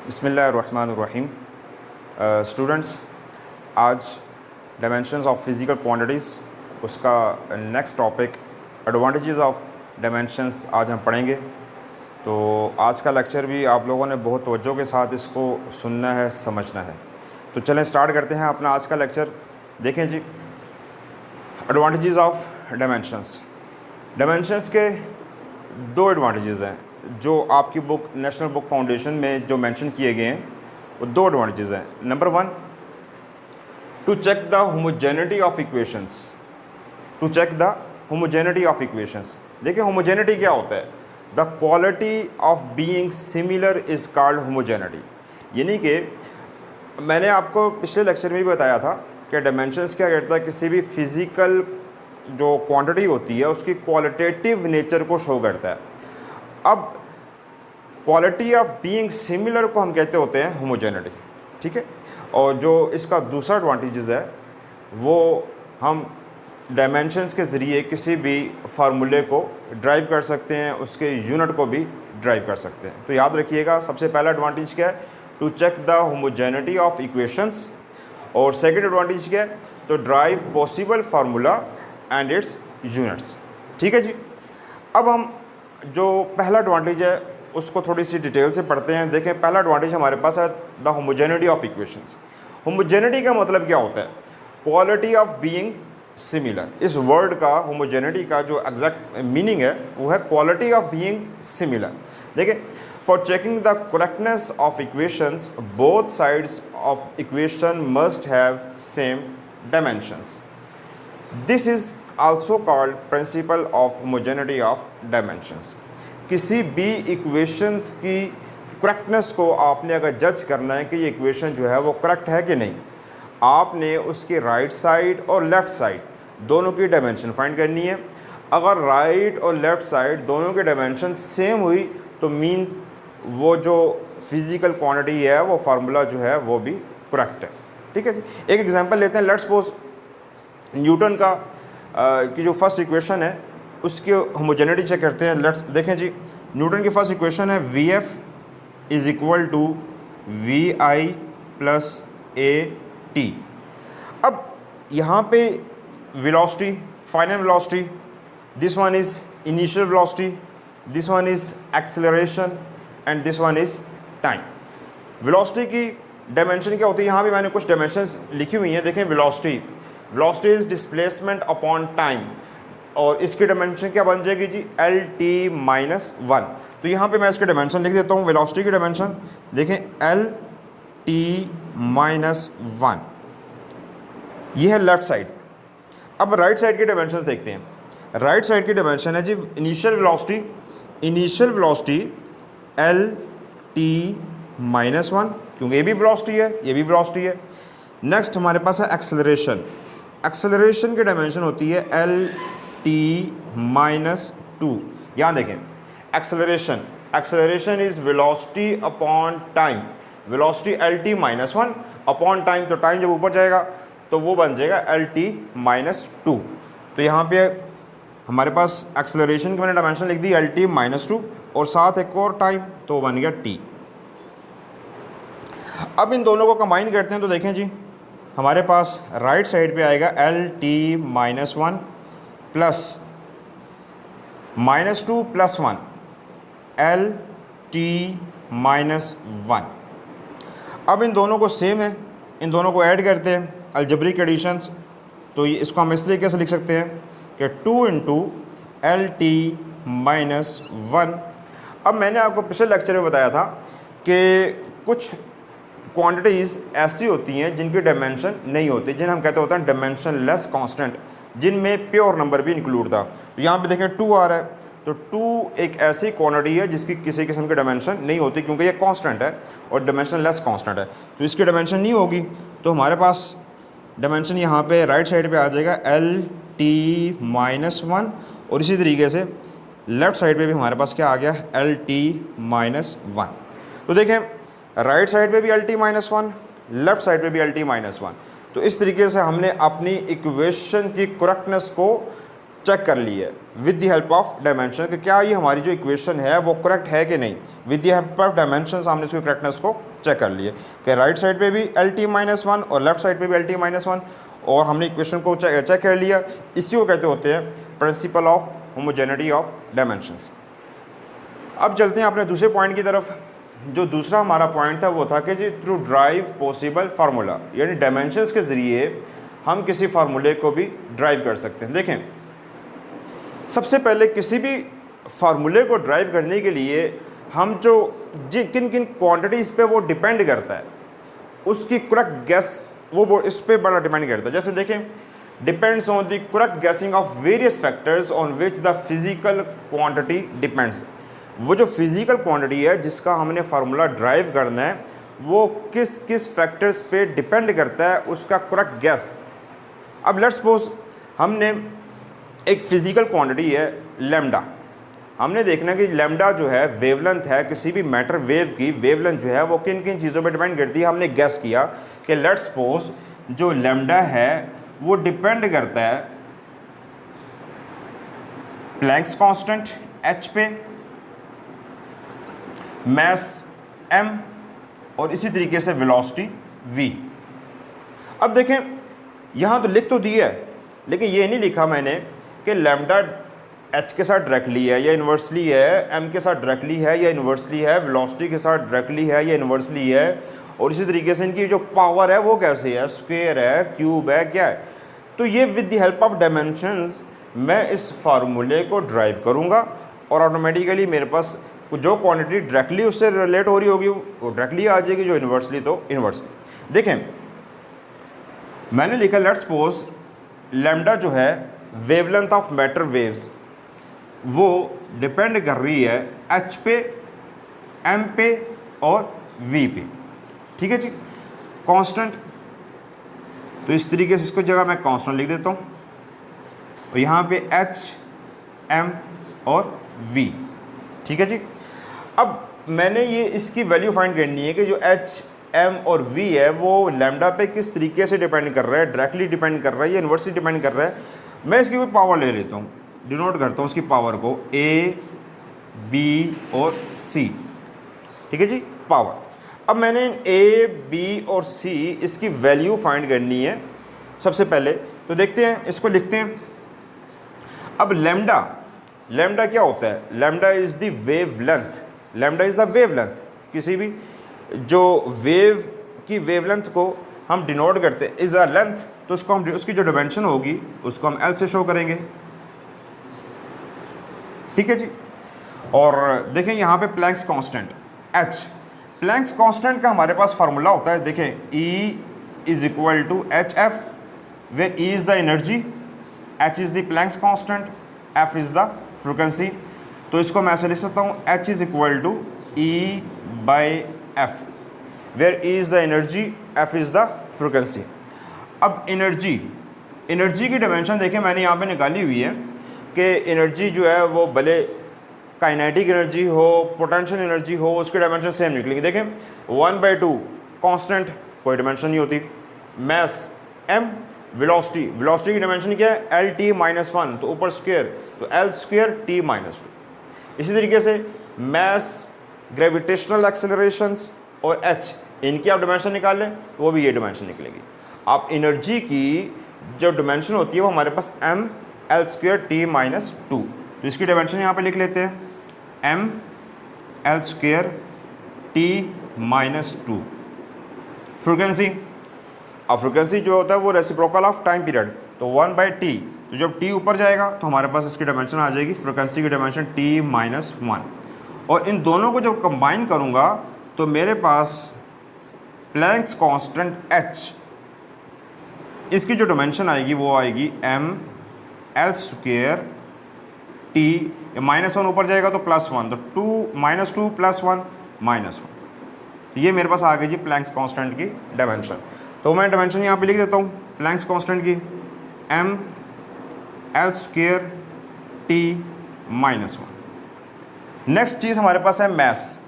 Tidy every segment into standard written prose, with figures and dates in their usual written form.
बिस्मिल्लाहिर्रहमानिर्रहीम। स्टूडेंट्स, आज dimensions of physical quantities उसका next topic advantages of dimensions आज हम पढ़ेंगे। तो आज का लेक्चर भी आप लोगों ने बहुत तवज्जो के साथ इसको सुनना है, समझना है। तो चलें स्टार्ट करते हैं अपना आज का लेक्चर। देखें जी, एडवांटेजेस ऑफ डायमेंशंस। डायमेंशंस के दो एडवांटेजेस हैं जो आपकी बुक नेशनल बुक फाउंडेशन में जो मेंशन किए गए हैं, वो दो एडवांटेजेस हैं। Number one, to check the homogeneity of equations. To check the homogeneity of equations. देखिए, होमोजेनिटी क्या होता है? The quality of being similar is called homogeneity. यानी कि मैंने आपको पिछले लेक्चर में भी बताया था कि डायमेंशंस क्या करता है, किसी भी फिज़िकल जो क्वांटिटी होती है उसकी क्वालिटेटिव नेचर को शो करता है। अब क्वालिटी ऑफ बीइंग सिमिलर को हम कहते होते हैं होमोजेनिटी, ठीक है। और जो इसका दूसरा एडवांटेजेस है वो हम डायमेंशंस के ज़रिए किसी भी फार्मूले को ड्राइव कर सकते हैं, उसके यूनिट को भी ड्राइव कर सकते हैं। तो याद रखिएगा, सबसे पहला एडवांटेज क्या है? To check the homogeneity of equations. और सेकंड एडवांटेज क्या है? तो drive possible formula and its units. ठीक है जी। अब हम जो पहला एडवांटेज है उसको थोड़ी सी डिटेल से पढ़ते हैं। देखें, पहला एडवांटेज हमारे पास है the homogeneity of equations. Homogeneity का मतलब क्या होता है? Quality of being similar. इस वर्ड का होमोजेनिटी का जो एग्जैक्ट मीनिंग है वो है क्वालिटी ऑफ बीइंग सिमिलर। देखिए, for checking the correctness of equations both sides of equation must have same dimensions. This is also called principle of homogeneity of dimensions. किसी भी equations की correctness को आपने अगर जज करना है कि ये इक्वेशन जो है वो करेक्ट है कि नहीं, आपने उसकी राइट साइड और लेफ़्ट साइड दोनों की डायमेंशन फाइंड करनी है। अगर राइट और लेफ़्ट साइड दोनों की डायमेंशन सेम हुई तो मीन्स वो जो फिज़िकल क्वांटिटी है, वो फार्मूला जो है वो भी करेक्ट है। ठीक है जी। एक एग्जांपल लेते हैं। लेट्स सपोज न्यूटन का की जो फर्स्ट इक्वेशन है उसकी होमोजेनिटी चेक करते हैं। लेट्स देखें जी, न्यूटन की फर्स्ट इक्वेशन है v f is equal to v i plus a t. अब यहाँ पे velocity, final velocity, this one is initial velocity, this one is acceleration and this one is time. Velocity की dimension क्या होती है? यहाँ पे मैंने कुछ डायमेंशंस लिखी हुई हैं। देखें, velocity is displacement upon time, और इसकी डायमेंशन क्या बन जाएगी जी? L T minus one. तो यहाँ पे मैं इसके डायमेंशन लिख देता हूँ। वेलोसिटी की डायमेंशन देखें, एल टी माइनस वन, ये है लेफ्ट साइड। अब राइट साइड की डायमेंशन देखते हैं। राइट साइड की डायमेंशन है जी initial velocity L T minus one, क्योंकि ये भी वेलोसिटी है, ये भी वेलोसिटी है। नेक्स्ट हमारे पास है एक्सेलरेशन की डायमेंशन होती है एल टी माइनस टू। यहाँ देखें, acceleration is velocity upon time. Velocity L T minus one upon time, तो टाइम जब ऊपर जाएगा तो वो बन जाएगा एल टी माइनस टू। तो यहाँ पे हमारे पास एक्सेलरेशन की मैंने डायमेंशन लिख the L T minus two, और साथ एक और टाइम, तो वो बन गया टी। अब इन दोनों को कंबाइन करते हैं तो देखें जी, हमारे पास राइट साइड पे आएगा L T minus one plus minus two plus one L T minus one. अब इन दोनों को सेम है, इन दोनों को ऐड करते हैं, अलजेब्रिक एडिशंस। तो ये इसको हम इस तरीके से लिख सकते हैं कि two into L T minus one. अब मैंने आपको पिछले लेक्चर में बताया था कि कुछ क्वांटिटीज़ ऐसी होती हैं जिनकी डायमेंशन नहीं होती, जिन्हें हम कहते होते हैं डायमेंशन लेस कांस्टेंट, जिनमें प्योर नंबर भी इंक्लूड था। तो यहाँ पे देखें 2 आ रहा है, तो 2 एक ऐसी क्वांटिटी है जिसकी किसी किस्म की डायमेंशन नहीं होती, क्योंकि ये कांस्टेंट है और डायमेंशन लेस कांस्टेंट है। तो इसकी डायमेंशन नहीं होगी, तो हमारे पास डायमेंशन यहाँ पे राइट साइड पे आ जाएगा एल टी माइनस वन, और इसी तरीके से लेफ़्ट साइड पे भी हमारे पास क्या आ गया? L T minus one. तो देखें, राइट साइड पे भी L T minus one, left side पे भी एल टी माइनस वन। तो इस तरीके से हमने अपनी इक्वेशन की करेक्टनेस को चेक कर ली है with the help of dimension, कि क्या ये हमारी जो इक्वेशन है वो करेक्ट है कि नहीं। With the help of dimension हमने इसकी करेक्टनेस को चेक कर लिए कि राइट साइड पे भी एल टी माइनस वन और लेफ्ट साइड पे भी एल टी माइनस वन, और हमने इक्वेशन को चेक कर लिया। इसी को कहते होते हैं principle of homogeneity of dimensions. अब चलते हैं अपने दूसरे पॉइंट की तरफ। जो दूसरा हमारा पॉइंट था वो था कि जी थ्रू ड्राइव पॉसिबल फार्मूला, यानी डायमेंशंस के ज़रिए हम किसी फार्मूले को भी ड्राइव कर सकते हैं। देखें, सबसे पहले किसी भी फार्मूले को ड्राइव करने के लिए हम जो किन किन क्वांटिटीज़ पे वो डिपेंड करता है, उसकी करेक्ट गैस वो इस पे बड़ा डिपेंड करता है। जैसे देखें, depends on the correct guessing of various factors on which the physical quantity depends. वो जो फिजिकल क्वांटिटी है जिसका हमने फार्मूला ड्राइव करना है, वो किस किस फैक्टर्स पे डिपेंड करता है, उसका करेक्ट गैस। अब लेट्स सपोज हमने एक फिजिकल क्वांटिटी है लैम्डा, हमने देखना कि लैम्डा जो है वेवलेंथ है, किसी भी मैटर वेव की वेवलेंथ जो है वो किन किन चीज़ों पे डिपेंड करती है। हमने गैस किया कि लेट्स सपोज जो लैम्डा है वो डिपेंड करता है प्लैंक्स कांस्टेंट h पे, मास m, और इसी तरीके से वेलोसिटी v। अब देखें, यहाँ तो लिख तो दिया है, लेकिन ये नहीं लिखा मैंने कि लैम्डा h के साथ डायरेक्टली है या इन्वर्सली है, m के साथ डायरेक्टली है या इन्वर्सली है, वेलोसिटी के साथ डायरेक्टली है या इन्वर्सली है, और इसी तरीके से इनकी जो पावर है वो कैसे है, स्क्वायर है, क्यूब है, क्या है। तो ये with the help of dimensions मैं इस फार्मूले को ड्राइव करूँगा और ऑटोमेटिकली मेरे पास जो क्वांटिटी डायरेक्टली उससे रिलेट हो रही होगी वो डायरेक्टली आ जाएगी, जो इन्वर्सली तो इन्वर्सली। देखें, मैंने लिखा लेट्स सपोज लैम्डा जो है वेवलेंथ ऑफ मैटर वेव्स वो डिपेंड कर रही है h पे, m पे और v पे। ठीक है जी, कांस्टेंट, तो इस तरीके से इसको जगह मैं कांस्टेंट लिख देता हूँ, और यहाँ पे h, m और v। ठीक है जी। अब मैंने ये इसकी वैल्यू फाइंड करनी है कि जो h, m और v है वो लैम्डा पे किस तरीके से डिपेंड कर रहा है, डायरेक्टली डिपेंड कर रहा है या इन्वर्सली डिपेंड कर रहा है। मैं इसकी कोई पावर ले लेता हूँ, डिनोट करता हूँ उसकी पावर को a, b और c। ठीक है जी, पावर। अब मैंने a, b और c इसकी वैल्यू फाइंड करनी है सबसे पहले, तो देखते हैं, इसको लिखते हैं। अब लैम्डा क्या होता है, lambda is the wavelength, lambda is the wavelength. किसी भी जो वेव की वेवलेंथ को हम डिनोट करते हैं इज़ अ लेंथ, तो उसको हम उसकी जो डायमेंशन होगी उसको हम l से शो करेंगे। ठीक है जी। और देखें यहाँ पे Planck's constant h, Planck's constant का हमारे पास फार्मूला होता है। देखें, E is equal to h f, where E is the energy, h is the Planck's constant, f is the frequency. तो इसको मैं ऐसे लिख सकता हूँ, h is equal to E by f, where E is the energy, f is the frequency. अब energy की dimension देखें मैंने यहाँ पे निकाली हुई है कि एनर्जी जो है वो भले काइनेटिक एनर्जी हो, पोटेंशियल एनर्जी हो, उसकी डायमेंशन सेम निकलेंगी। देखें 1/2 कांस्टेंट, कोई डायमेंशन नहीं होती। मास m, वेलोसिटी की डायमेंशन क्या है, एल टी माइनस वन, तो ऊपर स्क्वायर, तो L square T minus two. इसी तरीके से मास, ग्रेविटेशनल एक्सेलरेशंस और h, इनकी आप डायमेंशन निकाल लें तो वो भी ये डायमेंशन निकलेगी। आप एनर्जी की जो डायमेंशन होती है वो हमारे पास m L square T minus two, तो इसकी डायमेंशन यहाँ पे लिख लेते हैं m L square T minus two. Frequency, अब फ्रीक्वेंसी जो होता है वो रेसिप्रोकल ऑफ टाइम पीरियड, तो 1/t, तो जब t ऊपर जाएगा तो हमारे पास इसकी डायमेंशन आ जाएगी, फ्रीक्वेंसी की डायमेंशन t माइनस वन। और इन दोनों को जब कंबाइन करूँगा तो मेरे पास प्लैंक्स कांस्टेंट h, इसकी जो डायमेंशन आएगी वो आएगी m L square T, minus one ऊपर जाएगा तो प्लस वन, तो -2 + 1 -1। ये मेरे पास आ गई जी प्लैंक्स कांस्टेंट की डायमेंशन। तो मैं डायमेंशन यहाँ पे लिख देता हूँ प्लैंक्स कांस्टेंट की, m L square T minus one. Next चीज़ हमारे पास है मास,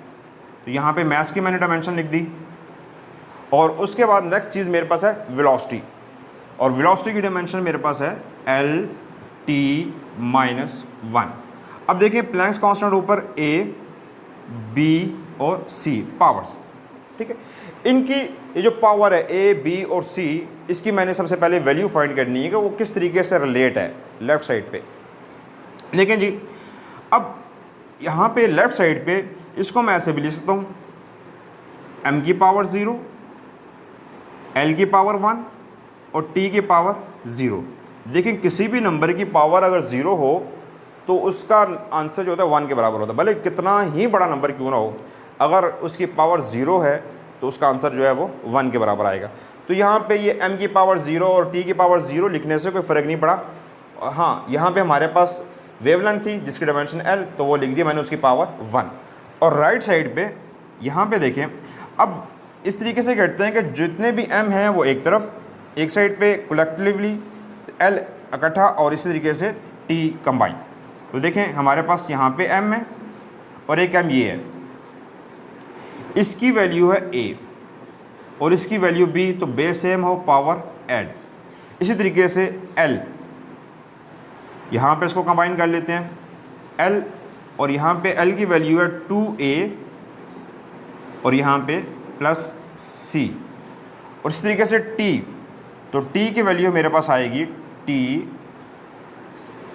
तो यहाँ पे मास की मैंने डायमेंशन लिख दी। और उसके बाद नेक्स्ट चीज़ मेरे पास है वेलोसिटी, और वेलोसिटी की डायमेंशन मेरे पास है एल टी माइनस वन। अब देखिए प्लैंक्स कांस्टेंट ऊपर a, b और c पावर्स, ठीक है। इनकी ये जो पावर है ए, बी और सी, इसकी मैंने सबसे पहले वैल्यू फाइंड करनी है कि वो किस तरीके से रिलेट है लेफ़्ट साइड पे। लेकिन जी अब यहाँ पे लेफ़्ट साइड पे इसको मैं ऐसे भी लिख सकता हूँ, m की पावर 0, l की पावर 1 और t की पावर 0। देखिए किसी भी नंबर की पावर अगर 0 हो तो उसका आंसर जो होता है 1 के बराबर होता है, भले कितना ही बड़ा नंबर क्यों ना हो, अगर उसकी पावर 0 है तो उसका आंसर जो है वो 1 के बराबर आएगा। तो यहाँ पे ये m की पावर 0 और t की पावर 0 लिखने से कोई फ़र्क नहीं पड़ा। हाँ, यहाँ पे हमारे पास वेवलेंथ थी जिसकी डायमेंशन l, तो वो लिख दिया मैंने उसकी पावर 1। और राइट साइड पे यहाँ पे देखें, अब इस तरीके से करते हैं कि जितने भी m हैं वो एक तरफ, एक साइड पे कलेक्टिवली l इकट्ठा और इसी तरीके से t कंबाइन। तो देखें हमारे पास यहाँ पे m है और एक m ये है, इसकी वैल्यू है a और इसकी वैल्यू b, तो बेस सेम हो पावर ऐड। इसी तरीके से l, यहाँ पे इसको कंबाइन कर लेते हैं l, और यहाँ पे l की वैल्यू है 2a और यहाँ पे प्लस c। और इस तरीके से t, तो t की वैल्यू मेरे पास आएगी t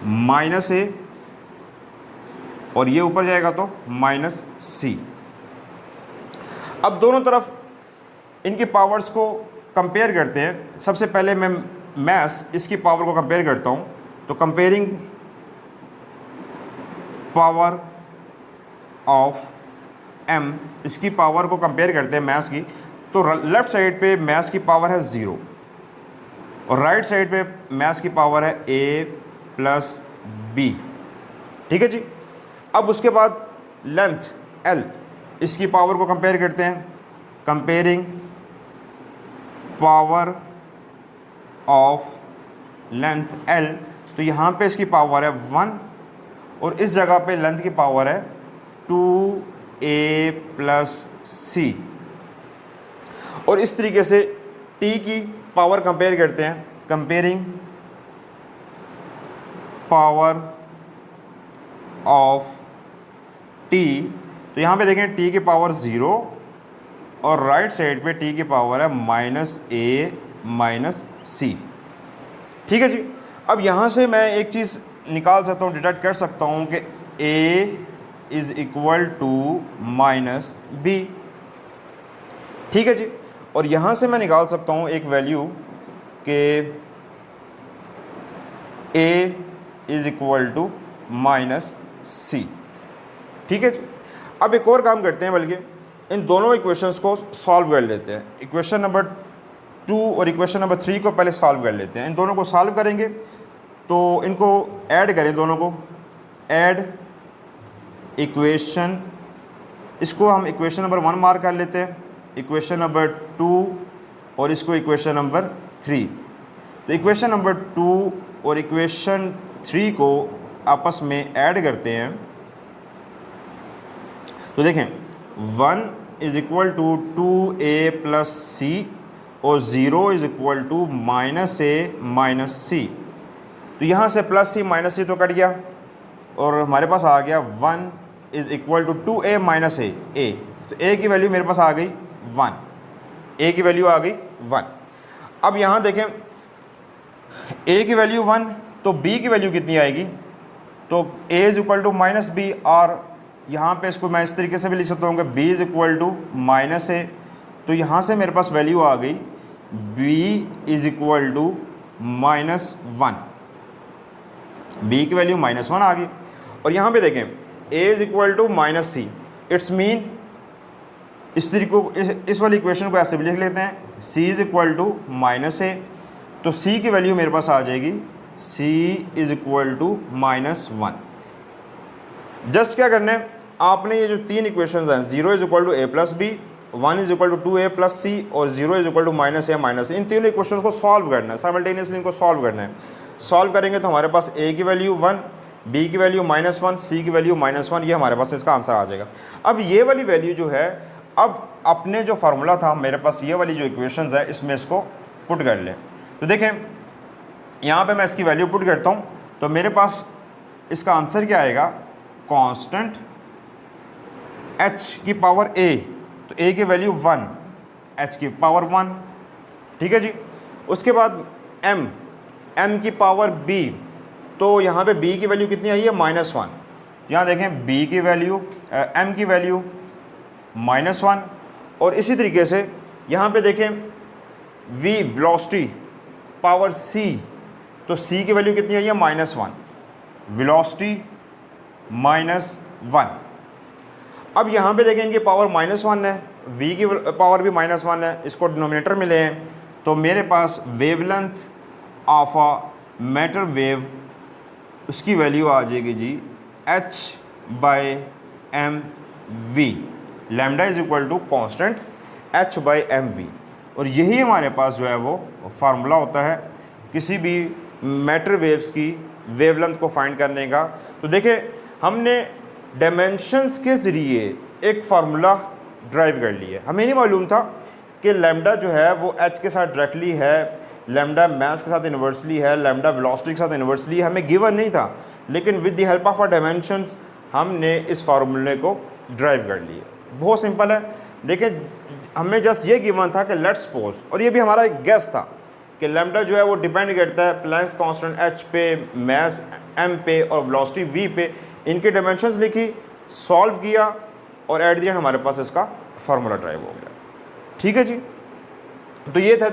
माइनस a और ये ऊपर जाएगा तो माइनस c। अब दोनों तरफ इनकी पावर्स को कंपेयर करते हैं। सबसे पहले मैं मैथ्स इसकी पावर को कंपेयर करता हूँ, तो कंपेयरिंग पावर ऑफ m, इसकी पावर को कंपेयर करते हैं मैथ्स की। तो लेफ़्ट साइड पे मैथ्स की पावर है 0 और राइट साइड पे मैथ्स की पावर है a प्लस b, ठीक है जी। अब उसके बाद लेंथ l, इसकी पावर को कंपेयर करते हैं, comparing power of length l। तो यहाँ पे इसकी पावर है 1 और इस जगह पे लेंथ की पावर है 2a प्लस c। और इस तरीके से t की पावर कंपेयर करते हैं, कंपेयरिंग पावर ऑफ t। तो यहाँ पे देखें t की पावर 0 और राइट साइड पे t की पावर है माइनस a माइनस c, ठीक है जी। अब यहाँ से मैं एक चीज़ निकाल सकता हूँ, डिडक्ट कर सकता हूँ कि a is equal to minus b, ठीक है जी। और यहाँ से मैं निकाल सकता हूँ एक वैल्यू कि a is equal to minus c, ठीक है जी। अब एक और काम करते हैं, बल्कि इन दोनों इक्वेशंस को सॉल्व कर लेते हैं। इक्वेशन नंबर 2 और इक्वेशन नंबर 3 को पहले सॉल्व कर लेते हैं। इन दोनों को सॉल्व करेंगे तो इनको ऐड करें, दोनों को ऐड इक्वेशन, इसको हम इक्वेशन नंबर 1 मार्क कर लेते हैं, इक्वेशन नंबर 2 और इसको इक्वेशन नंबर 3। तो इक्वेशन नंबर 2 और इक्वेशन 3 को आपस में ऐड करते हैं। तो देखें 1 is equal to 2a plus c और 0 is equal to minus a minus c। तो यहाँ से प्लस c माइनस c तो कट गया और हमारे पास आ गया 1 is equal to 2a minus a। तो a की वैल्यू मेरे पास आ गई 1, a की वैल्यू आ गई 1। अब यहाँ देखें a की वैल्यू 1, तो b की वैल्यू कितनी आएगी, तो a is equal to minus b, और यहाँ पे इसको मैं इस तरीके से भी लिख सकता हूँ कि b is equal to minus a। तो यहाँ से मेरे पास वैल्यू आ गई b is equal to minus 1, b की वैल्यू माइनस 1 आ गई। और यहाँ पे देखें a is equal to minus c, it's mean इस तरीके इस वाली इक्वेशन को ऐसे भी लिख लेते हैं, c is equal to minus a। तो c की वैल्यू मेरे पास आ जाएगी c is equal to minus 1। Just क्या करना है, आपने ये जो तीन इक्वेशंस हैं 0 is equal to a plus b, 1 is equal to 2a plus c और 0 is equal to minus a minus, इन तीनों इक्वेशंस को सॉल्व करना है, साइमल्टेनियसली इनको सॉल्व करना है। सॉल्व करेंगे तो हमारे पास a की वैल्यू 1, b की वैल्यू माइनस 1, c की वैल्यू माइनस 1, ये हमारे पास इसका आंसर आ जाएगा। अब ये वाली वैल्यू जो है, अब अपने जो फार्मूला था मेरे पास, ये वाली जो इक्वेशंस है इसमें इसको पुट कर लें। तो देखें यहाँ पे मैं इसकी वैल्यू पुट करता हूँ, तो मेरे पास इसका आंसर क्या आएगा, कांस्टेंट h की पावर a, तो तो ए की वैल्यू 1, एच की पावर 1, ठीक है जी। उसके बाद एम, एम की पावर बी, तो यहाँ पे बी की वैल्यू कितनी आई है -1। यहाँ देखें बी की वैल्यू, एम की वैल्यू -1, और इसी तरीके से यहाँ पे देखें वी वेलोसिटी पावर सी, तो सी की वैल्यू कितनी आई है -1, वेलोसिटी -1। अब यहाँ पे देखें इनकी पावर -1 है, v की पावर भी -1 है, इसको डिनोमिनेटर मिले हैं, तो मेरे पास wavelength of a matter wave, उसकी वैल्यू आ जाएगी जी h/mv, lambda is equal to constant h/mv। और यही हमारे पास जो है वो फार्मूला होता है किसी भी मैटर वेव्स की वेवलेंथ को फाइंड करने का। तो देखिए हमने डायमेंशंस के ज़रिए एक फार्मूला ड्राइव कर लिया। हमें नहीं मालूम था कि लैम्डा जो है वो h के साथ डायरेक्टली है, लैम्डा मास के साथ इन्वर्सली है, लैम्डा वेलोसिटी के साथ इन्वर्सली है, हमें गिवन नहीं था, लेकिन with the help of our dimensions हमने इस फार्मूले को ड्राइव कर लिया। बहुत सिंपल है। देखिए हमें जस्ट ये गिवन था कि लेट्स सपोज, और ये भी हमारा एक गेस था कि लैम्डा जो है वो डिपेंड करता है प्लैंक्स कांस्टेंट h पे, मास m पे और वेलोसिटी v पे। इनके डायमेंशंस लिखी, सॉल्व किया, और एट द एंड हमारे पास इसका फार्मूला ड्राइव हो गया। ठीक है जी। तो ये था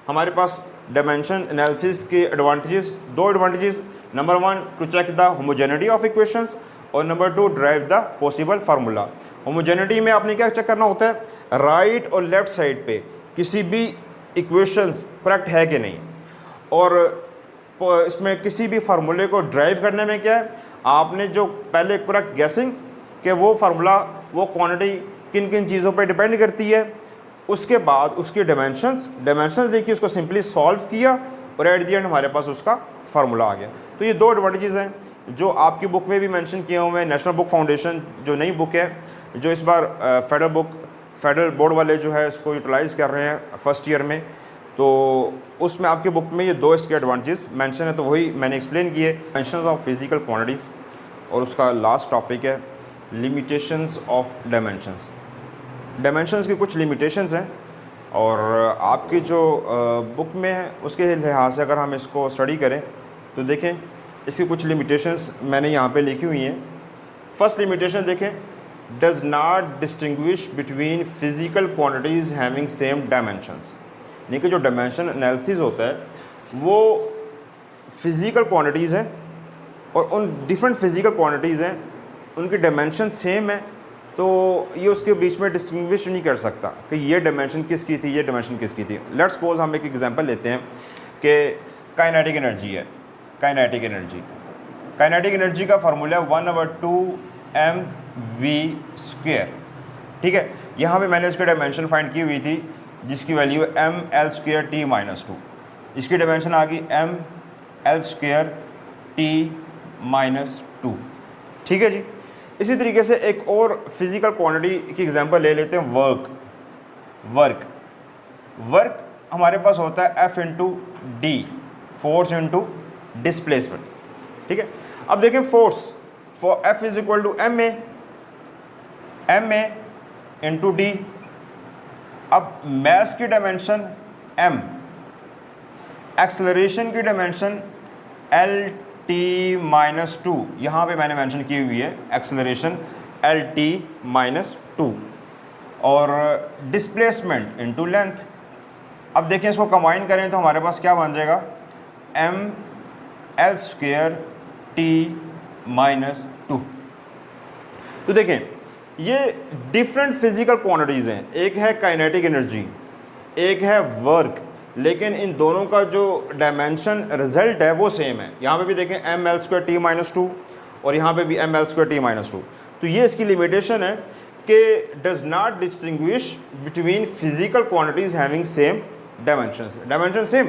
हमारे पास डायमेंशन एनालिसिस के एडवांटेजेस। दो advantages, number 1 to check the homogeneity of equations, और number 2 derive the possible formula. Homogeneity में आपने क्या चेक करना होता है, राइट और लेफ्ट साइड पे किसी भी इक्वेशंस करेक्ट है कि नहीं, और इसमें किसी भी फार्मूले को ड्राइव करने में क्या है, आपने जो पहले करेक्ट गैसिंग कि वो फार्मूला वो क्वांटिटी किन किन चीज़ों पे डिपेंड करती है, उसके बाद उसकी डायमेंशंस देखिए, उसको सिंपली सॉल्व किया, और एट द एंड हमारे पास उसका फार्मूला आ गया। तो ये दो एडवांटेजेस हैं जो आपकी बुक में भी मेंशन किए हुए हैं। नेशनल बुक फाउंडेशन जो नई बुक है, जो इस बार फेडरल बोर्ड वाले जो है इसको यूटिलाइज़ कर रहे हैं फर्स्ट ईयर में, तो उसमें आपकी बुक में ये दो इसके एडवांटेजेस मेंशन है, तो वही मैंने एक्सप्लेन किए। डायमेंशंस ऑफ फिजिकल क्वांटिटीज़, और उसका लास्ट टॉपिक है लिमिटेशंस ऑफ डायमेंशंस। डायमेंशंस की कुछ लिमिटेशंस हैं, और आपकी जो बुक में है उसके लिहाज से अगर हम इसको स्टडी करें तो देखें इसकी कुछ लिमिटेशंस मैंने यहाँ पे लिखी हुई हैं। फर्स्ट लिमिटेशन देखें, does not distinguish between physical quantities having same dimensions. यानी कि जो डायमेंशन एनालिसिस होता है वो फिज़िकल क्वांटिटीज़ हैं, और उन डिफरेंट फिज़िकल क्वांटिटीज़ हैं, उनकी डायमेंशन सेम है, तो ये उसके बीच में डिस्टिंग्विश नहीं कर सकता कि ये डायमेंशन किसकी थी, ये डायमेंशन किसकी थी। लेट्स सपोज हम एक एग्जांपल लेते हैं कि काइनेटिक एनर्जी है। काइनेटिक एनर्जी का फार्मूला 1/2mv²। ठीक है, यहाँ पे मैंने इसकी डायमेंशन फाइंड की हुई थी जिसकी वैल्यू है ml²t-2। इसकी डायमेंशन आ गई ml²t-2। ठीक है जी। इसी तरीके से एक और फिज़िकल क्वांटिटी की एग्जांपल ले लेते हैं, वर्क हमारे पास होता है F/d, फोर्स इंटू डिस्प्लेसमेंट। ठीक है, अब देखें force for F is equal to ma into d। अब मास की डायमेंशन m, एक्सेलरेशन की डायमेंशन Lt-2, यहाँ पे मैंने मेंशन की हुई है एक्सेलरेशन Lt-2, और डिस्प्लेसमेंट इनटू लेंथ। अब देखें इसको कंबाइन करें तो हमारे पास क्या बन जाएगा, ml²t-2। तो देखें ये डिफरेंट फिजिकल क्वांटिटीज़ हैं, एक है काइनेटिक एनर्जी, एक है वर्क, लेकिन इन दोनों का जो डायमेंशन रिजल्ट है वो सेम है। यहाँ पे भी देखें ml²t-2 और यहाँ पे भी ml²t-2। तो ये इसकी लिमिटेशन है कि does not distinguish between physical quantities having same dimension same,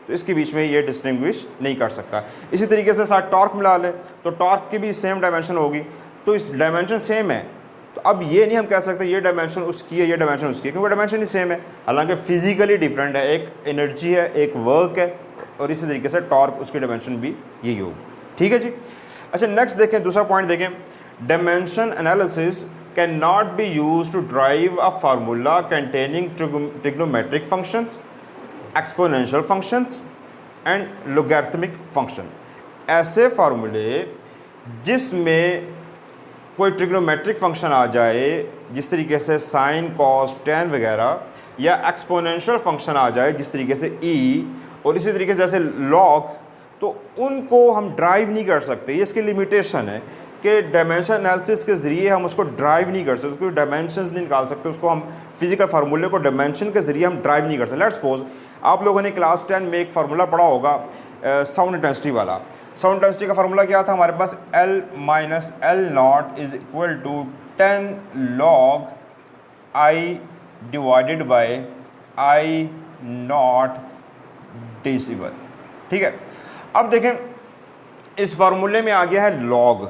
तो इसके बीच में ये डिस्टिंग्विश नहीं कर सकता। इसी तरीके से साथ टॉर्क मिला ले तो टॉर्क की भी सेम डायमेंशन होगी, तो इस डायमेंशन सेम है, तो अब ये नहीं हम कह सकते ये डायमेंशन उसकी है, ये डायमेंशन उसकी है, क्योंकि डायमेंशन ही सेम है, हालांकि फिजिकली डिफरेंट है। एक एनर्जी है, एक वर्क है, और इसी तरीके से टॉर्क उसकी डायमेंशन भी यही होगी। ठीक है जी। अच्छा नेक्स्ट देखें, दूसरा पॉइंट देखें, dimension analysis can not be use to drive a formula containing trigonometric functions, exponential functions and logarithmic function. ऐसे फार्मूले जिसमें कोई ट्रिग्नोमेट्रिक फंक्शन आ जाए, जिस तरीके से साइन, कॉस, टेन वगैरह, या एक्सपोनेंशियल फंक्शन आ जाए जिस तरीके से ई, और इसी तरीके से जैसे लॉग, तो उनको हम ड्राइव नहीं कर सकते। ये इसकी लिमिटेशन है कि डायमेंशन एनालिसिस के ज़रिए हम उसको ड्राइव नहीं कर सकते, उसको डायमेंशंस नहीं निकाल सकते, उसको हम फिजिकल फार्मूले को डायमेंशन के ज़रिए हम ड्राइव नहीं कर सकते। लेट्स सपोज आप लोगों ने क्लास 10 में एक फार्मूला पढ़ा होगा साउंड इंटेंसिटी वाला। साउंड इंटेंसिटी का फार्मूला क्या था हमारे पास? L minus L naught is equal to 10 log I divided by I naught decibel. ठीक है, अब देखें इस फार्मूले में आ गया है लॉग,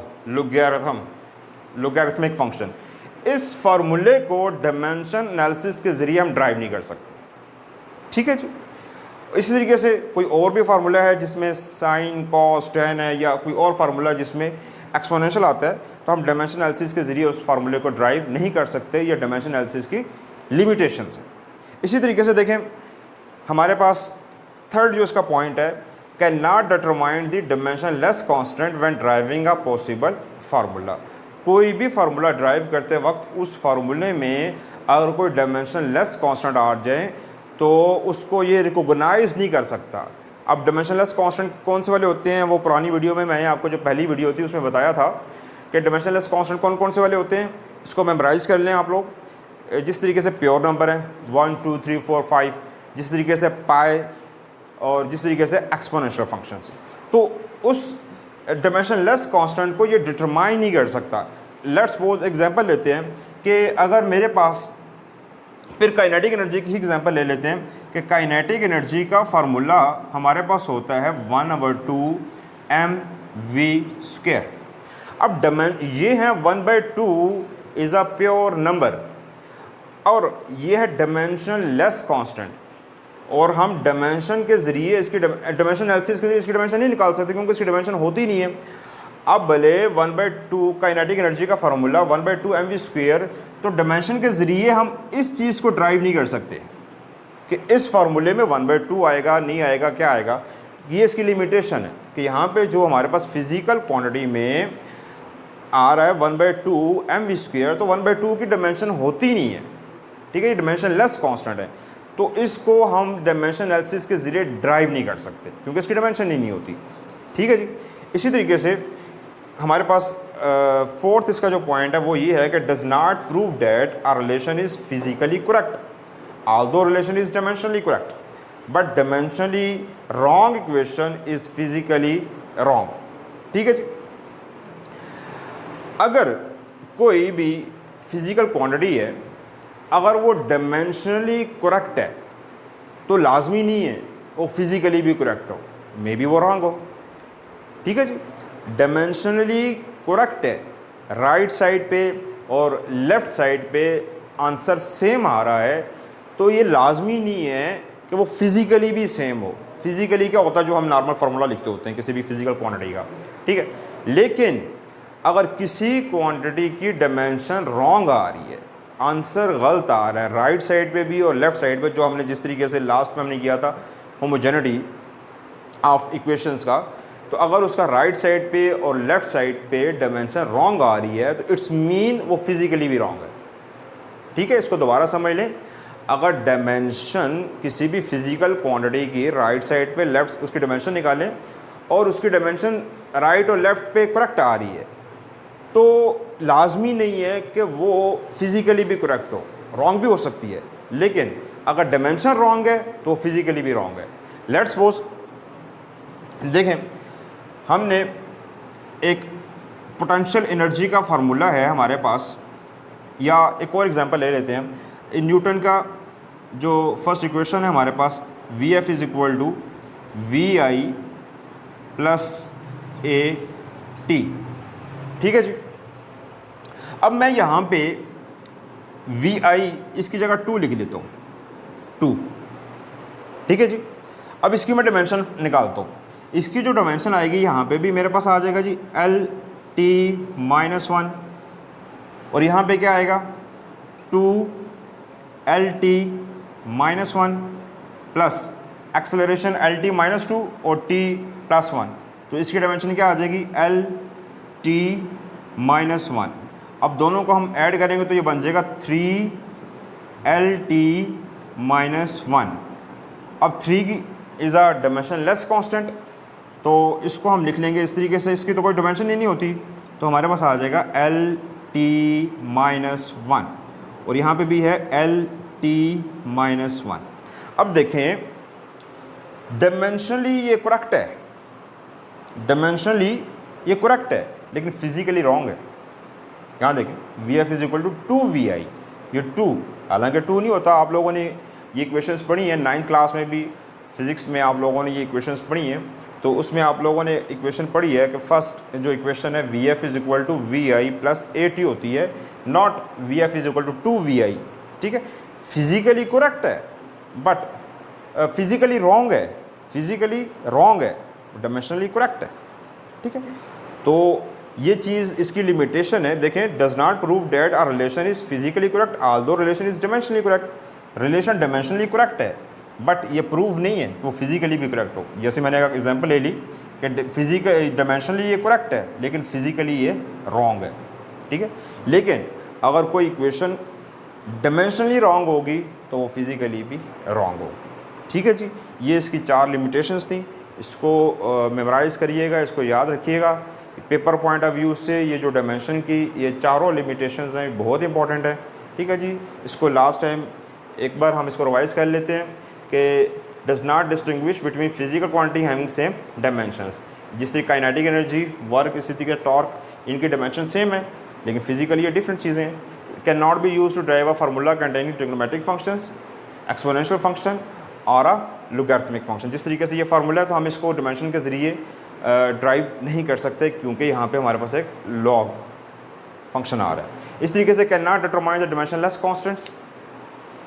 लोगैरिथमिक फंक्शन। इस फार्मूले को डायमेंशन एनालिसिस के ज़रिए हम ड्राइव नहीं कर सकते। ठीक है जी। इसी तरीके से कोई और भी फार्मूला है जिसमें साइन, कॉस, टेन है, या कोई और फार्मूला जिसमें एक्सपोनेंशियल आता है, तो हम डायमेंशन एनालिसिस के ज़रिए उस फार्मूले को ड्राइव नहीं कर सकते। या डायमेंशन एनालिसिस की लिमिटेशंस हैं। इसी तरीके से देखें हमारे पास थर्ड जो इसका पॉइंट है, can not determine the dimension less constant when driving a possible formula. कोई भी फार्मूला ड्राइव करते वक्त उस फार्मूले में अगर कोई डायमेंशन लेस कांस्टेंट आ जाए तो उसको ये रिकॉग्नाइज नहीं कर सकता। अब डायमेंशन लेस कांस्टेंट कौन से वाले होते हैं, वो पुरानी वीडियो में मैंने आपको जो पहली वीडियो थी उसमें बताया था कि डायमेंशन लेस कांस्टेंट कौन कौन से वाले होते हैं। इसको मेमोराइज़ कर लें आप लोग। जिस तरीके से प्योर नंबर है 1 2 3 4 5, जिस तरीके से पाई, और जिस तरीके से एक्सपोनेंशियल फंक्शंस, तो उस डायमेंशन लेस कांस्टेंट को ये डिटरमाइन नहीं कर सकता। लेट्स सपोज एग्जांपल लेते हैं कि अगर मेरे पास, फिर काइनेटिक एनर्जी की एग्जांपल ले लेते हैं कि काइनेटिक एनर्जी का फार्मूला हमारे पास होता है 1/2 mv²। अब ये है 1/2 इज़ अ प्योर नंबर, और ये है डायमेंशन लेस कांस्टेंट, और हम डायमेंशन के ज़रिए इसकी डायमेंशन एनालिसिस के ज़रिए इसकी डायमेंशन नहीं निकाल सकते क्योंकि इसकी डायमेंशन होती नहीं है। अब भले 1/2 काइनेटिक एनर्जी का फार्मूला 1/2 mv², तो डायमेंशन के ज़रिए हम इस चीज़ को ड्राइव नहीं कर सकते कि इस फार्मूले में 1/2 आएगा, नहीं आएगा, क्या आएगा। ये इसकी लिमिटेशन है कि यहाँ पे जो हमारे पास फिज़िकल क्वांटिटी में आ रहा है 1/2 mv², तो 1/2 की डायमेंशन होती नहीं है। ठीक है, ये डायमेंशन लेस कांस्टेंट है, तो इसको हम डायमेंशन एनालिसिस के ज़रिए ड्राइव नहीं कर सकते क्योंकि इसकी डायमेंशन ही नहीं होती। ठीक है जी। इसी तरीके से हमारे पास फोर्थ इसका जो पॉइंट है वो ये है कि does not prove that a relation is physically correct although relation is dimensionally correct, but dimensionally wrong equation is physically wrong. ठीक है जी। अगर कोई भी फिज़िकल क्वांटिटी है, अगर वो डायमेंशनली करेक्ट है तो लाजमी नहीं है वो फिज़िकली भी करेक्ट हो, मे बी वो रॉन्ग हो। ठीक है जी। डायमेंशनली करेक्ट है, राइट साइड पे और लेफ़्ट साइड पे आंसर सेम आ रहा है, तो ये लाजमी नहीं है कि वो फिज़िकली भी सेम हो। फिज़िकली क्या होता है, जो हम नॉर्मल फार्मूला लिखते होते हैं किसी भी फिज़िकल क्वांटिटी का। ठीक है, लेकिन अगर किसी क्वांटिटी की डायमेंशन रॉन्ग आ रही है, आंसर गलत आ रहा है राइट साइड पे भी और लेफ़्ट साइड पे, जो हमने जिस तरीके से लास्ट में हमने किया था होमोजेनिटी ऑफ इक्वेशंस का, तो अगर उसका राइट साइड पे और लेफ़्ट साइड पे डायमेंशन रॉन्ग आ रही है तो इट्स मीन वो फिज़िकली भी रॉन्ग है। ठीक है, इसको दोबारा समझ लें। अगर डायमेंशन किसी भी फिज़िकल क्वांटिटी की राइट साइड पे लेफ़्ट उसकी डायमेंशन निकालें और उसकी डायमेंशन राइट और लेफ़्ट पे करेक्ट आ रही है, तो लाजमी नहीं है कि वो फिज़िकली भी करेक्ट हो, रॉन्ग भी हो सकती है। लेकिन अगर डायमेंशन रॉन्ग है तो फिज़िकली भी रॉन्ग है। लेट्स सपोज देखें, हमने एक पोटेंशियल एनर्जी का फार्मूला है हमारे पास, या एक और एग्जांपल ले लेते हैं। न्यूटन का जो फर्स्ट इक्वेशन है हमारे पास, Vf is equal to VI plus AT। ठीक है जी। अब मैं यहाँ पे VI इसकी जगह 2 लिख देता हूँ, 2। ठीक है जी। अब इसकी मैं डायमेंशन निकालता हूँ। इसकी जो डायमेंशन आएगी यहाँ पे भी मेरे पास आ जाएगा जी LT-1। और यहाँ पे क्या आएगा 2LT - 1 प्लस एक्सेलरेशन LT - 2 और T + 1, तो इसकी डायमेंशन क्या आ जाएगी LT - 1। अब दोनों को हम ऐड करेंगे तो ये बन जाएगा 3LT - 1। अब 3 की is a dimension less constant, तो इसको हम लिख लेंगे इस तरीके से, इसकी तो कोई डायमेंशन ही नहीं होती, तो हमारे पास आ जाएगा LT - 1 और यहाँ पे भी है LT - 1। अब देखें डायमेंशनली ये करेक्ट है, डायमेंशनली ये करेक्ट है, लेकिन फिजिकली रॉन्ग है। यहाँ देखें VF = 2VI, ये 2, हालांकि 2 नहीं होता। आप लोगों ने ये इक्वेशंस पढ़ी हैं 9th क्लास में भी, फिज़िक्स में आप लोगों ने ये इक्वेशंस पढ़ी हैं, तो उसमें आप लोगों ने इक्वेशन पढ़ी है कि फर्स्ट जो इक्वेशन है VF = VI + AT होती है, नॉट VF = 2VI। ठीक है, फिज़िकली करेक्ट है बट फिज़िकली रॉन्ग है, फिज़िकली रॉन्ग है, डायमेंशनली करेक्ट है। ठीक है, तो ये चीज़ इसकी लिमिटेशन है। देखें, does not prove that are relation is physically correct although relation is dimensionally correct. Relation dimensionally correct है बट ये प्रूव नहीं है कि वो फिजिकली भी करेक्ट हो। जैसे मैंने एक एग्जांपल ले ली कि फिजिकल डायमेंशनली ये करेक्ट है लेकिन फिजिकली ये रॉन्ग है। ठीक है, लेकिन अगर कोई इक्वेशन डायमेंशनली रॉन्ग होगी तो वो फिजिकली भी रॉन्ग होगी। ठीक है जी, ये इसकी 4 लिमिटेशंस थी। इसको मेमोराइज़ करिएगा, इसको याद रखिएगा। पेपर पॉइंट ऑफ व्यू से ये जो डायमेंशन की ये चारों लिमिटेशंस हैं बहुत इंपॉर्टेंट है। ठीक है जी, इसको लास्ट टाइम एक बार हम इसको रिवाइज़ कर लेते हैं कि does not distinguish between physical quantity having same dimensions. जिस तरीके काइनेटिक एनर्जी, वर्क, इसी तरीके टॉर्क, इनकी डायमेंशन सेम है लेकिन फिजिकली ये डिफरेंट चीज़ें हैं। Can not be use to drive a formula containing trigonometric functions, exponential function और अ लॉगरिथमिक फंक्शन। जिस तरीके से ये फार्मूला है तो हम इसको डायमेंशन के ज़रिए ड्राइव नहीं कर सकते क्योंकि यहाँ पे हमारे पास एक लॉग फंक्शन आ रहा है। इस तरीके से can not determine the dimensionless constants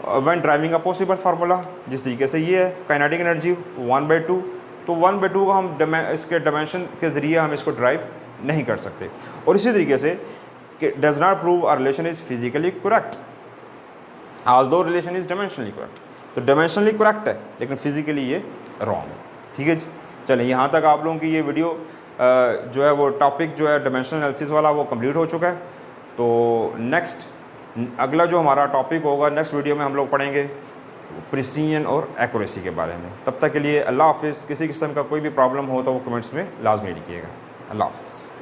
when driving a possible formula. जिस तरीके से ये है काइनेटिक एनर्जी 1/2, तो 1/2 को हम इसके डायमेंशन के ज़रिए हम इसको ड्राइव नहीं कर सकते। और इसी तरीके से कि does not prove a relation is physically correct although relation is dimensionally correct. तो डायमेंशनली करेक्ट है लेकिन फिजिकली ये रॉन्ग है। ठीक है जी, चलें यहाँ तक आप लोगों की ये वीडियो जो है वो टॉपिक जो है डायमेंशनल एनालिसिस वाला वो कंप्लीट हो चुका है। तो नेक्स्ट अगला जो हमारा टॉपिक होगा नेक्स्ट वीडियो में हम लोग पढ़ेंगे प्रिसीजन और एक्यूरेसी के बारे में। तब तक के लिए अल्लाह हाफिज़। किसी किस्म का कोई भी प्रॉब्लम हो तो वो कमेंट्स में लाजमी लिखिएगा। अल्लाह हाफिज़।